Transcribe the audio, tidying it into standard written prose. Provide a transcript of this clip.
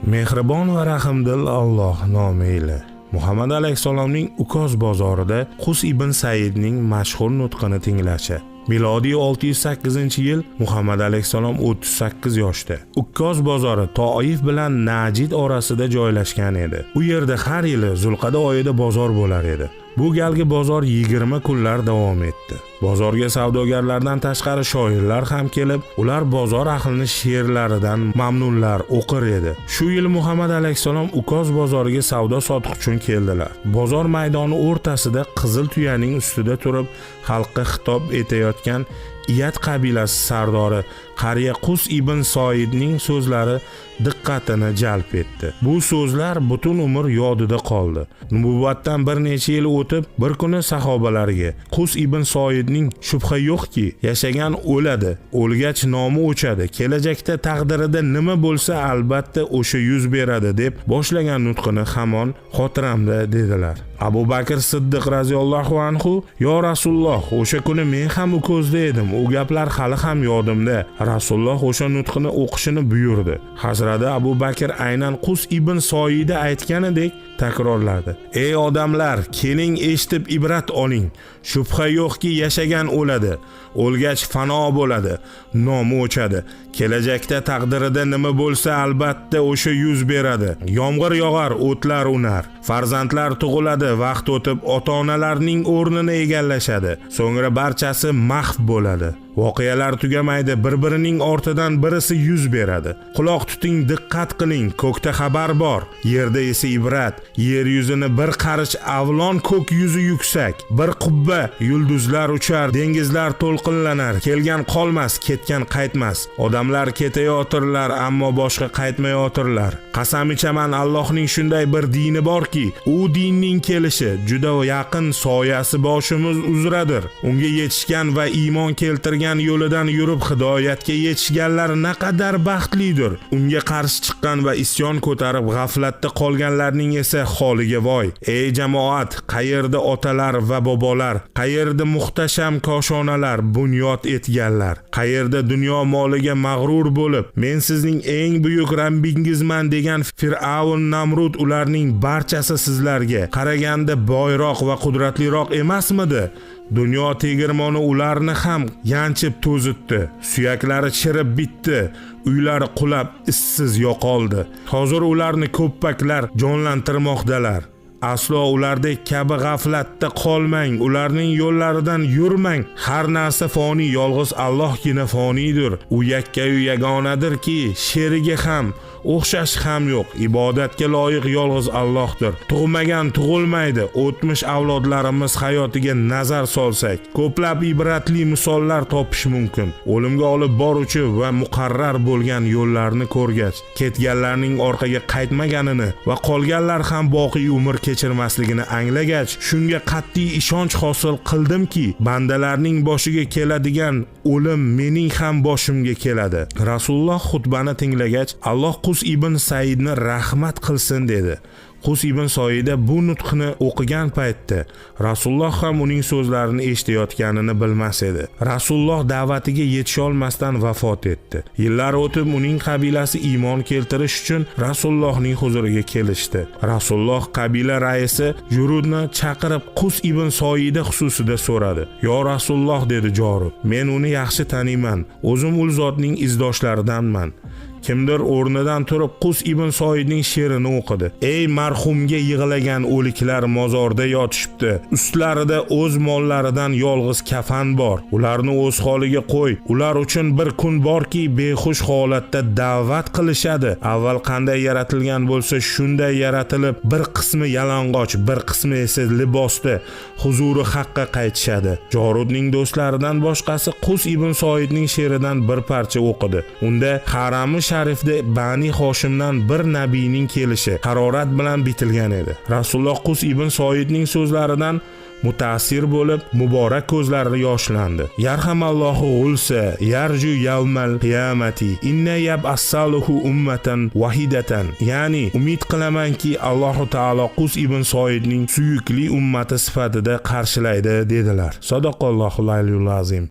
Mehribon va rahimdil Alloh nomi ila. Muhammad alayhisalomning Ukoz bozorida Qus ibn Saidning mashhur nutqini tinglashi. Milodiy 608-yil Muhammad alayhisalom 38 yoshda. Ukoz bozori Toif bilan Najid orasida joylashgan edi. U yerda har yili Zulqada oyida bozor bo'lar edi. Bu galgi bozor 20 kunlar davom etdi. Bozorga savdogarlardan tashqari shoirlar ham kelib, ular bozor ahlining she'rlaridan mamnunlar o'qir edi. Shu yil Muhammad alayhisalom Ukoz bozoriga savdo sotiq uchun keldilar. Bozor maydoni o'rtasida qizil tuyaning ustida turib, xalqqa xitob etayotgan Iyat qabilasi sardori qariya Qus ibn Soidning so'zlari diqqatini jalb etdi. Bu so'zlar butun umr yodida qoldi. Nubuvatdan bir necha yil o'tib, bir kuni sahobalarga Qus ibn Soidning shubha yo'qki, yashagan o'ladi, o'lgach nomi o'chadi, kelajakda taqdirida nima bo'lsa albatta o'sha yuz beradi deb boshlagan nutqini hamon xotiramda dedilar. Abu Bakr Siddiq raziyallohu anhu: "Yo Rasululloh, o'sha kuni men ham Ukozda edim. U gaplar hali ham yodimda." Rasululloh o'sha nutqini o'qishini buyurdi. Hazrati Abu Bakr aynan Qus ibn Soida aytganidek takrorladi: "Ey odamlar, keling eshitib ibrat oling. Shubha yo'qki, yashagan o'ladi, o'lgach fano bo'ladi, nomi o'chadi. Kelajakda taqdirida nima bo'lsa albatta o'sha yuz beradi. Yomg'ir yog'ar, o'tlar unar, farzandlar tug'iladi, vaqt o'tib ota-onalarning o'rnini egallashadi. So'ngra barchasi mahv bo'ladi. Voqealar tugamaydi, bir-birining ortidan birisi yuz beradi. Quloq tuting, diqqat qiling, ko'kda xabar bor, yerda esa ibrat. Yer yuzini bir qarich avlon, ko'k yuzi yuksak, bir qubba, yulduzlar uchar, dengizlar to'lqinlanar, kelgan qolmas, ketgan qaytmas. Odamlar ketayotirlar, ammo boshqa qaytmayotirlar. Qasam ichaman, Allohning shunday bir dini borki, u dinning kelishi juda yaqin, soyasi boshimiz uzradir. Unga yetishgan va iymon keltirgan yo'lidan yurib hidoyatga yetishganlar naqadar baxtlidir. Unga qarshi chiqqan va isyon ko'tarib g'aflatda qolganlarning esa holiga voy. Ey jamoat, qayerda otalar va bobolar, qayerda muhtasham koshonalar bunyod etganlar, qayerda dunyo moliga mag'rur bo'lib, men sizning eng buyuk Rabbingizman degan Fir'avn, Namrud, ularning barchasi sizlarga qaraganda boyroq va qudratliroq emasmidi? Dunyo tegirmoni ularni ham yanchib to'zitdi. Suyaklari chirib bitdi, uylari qulab issiz yo'qoldi. Hozir ularni ko'ppaklar jonlantirmoqdalar. Aslo ulardek kabi g'aflatda qolmang, ularning yo'llaridan yurmang. Har narsa foni, yolg'iz Allohgina fonidir. U yakka-yu yagonadirki, sherigi ham, o'xshash ham yo'q. Ibodatga loyiq yolg'iz Allohdir. Tug'magan tug'ilmaydi. O'tmish avlodlarimiz hayotiga nazar solsak, ko'plab ibratli misollar topish mumkin. O'limga olib boruvchi va muqarrar bo'lgan yo'llarni ko'rgach, ketganlarning orqaga qaytmaganini va qolganlar ham boqiy umr kechirmasligini anglagach, shunga qat'iy ishonch hosil qildimki, bandalarning boshiga keladigan o'lim mening ham boshimga keladi. Rasululloh xutbani tinglagach, Alloh Qus ibn Saidni rahmat qilsin dedi. Qus ibn Soida bu nutqni o'qigan paytda Rasululloh ham uning so'zlarini eshitayotganini bilmas edi. Rasululloh da'vatiga yetisha olmasdan vafot etdi. Yillar o'tib uning qabilasi iymon keltirish uchun Rasulullohning huzuriga kelishdi. Rasululloh qabila raisi Jurudni chaqirib Qus ibn Soida xususida so'radi. "Yo Rasululloh", dedi Jorud, "men uni yaxshi taniyman. O'zim ul zotning izdoshlaridanman." Kimdir o'rnidan turib Qus ibn Soidning she'rini o'qidi. "Ey marhumga yig'lagan o'liklar mozorda yotishibdi. Ustlarida o'z mollaridan yolg'iz kafan bor. Ularni o'z holiga qo'y. Ular uchun bir kun borki, behush holatda da'vat qilishadi. Avval qanday yaratilgan bo'lsa, shunday yaratilib, bir qismi yalang'och, bir qismi esa libosda huzuri haqqa qaytishadi." Jorudning do'stlaridan boshqasi Qus ibn Soidning she'ridan bir parcha o'qidi. Unda harami sharifda Bani Hoshimdan bir nabiyning kelishi harorat bilan bitilgan edi. Rasululloh Qus ibn Soidning so'zlaridan mutaassir bo'lib, muborak ko'zlari yoshlandi. "Yarhamallohu g'ulsa yarju yawmal qiyamati inna yab'assaluhu ummatan wahidatan." Ya'ni umid qilamanki, Alloh taolo Qus ibn Soidning suyukli ummati sifatida qarshilaydi dedilar. Sadaqallohul aliyyul azim.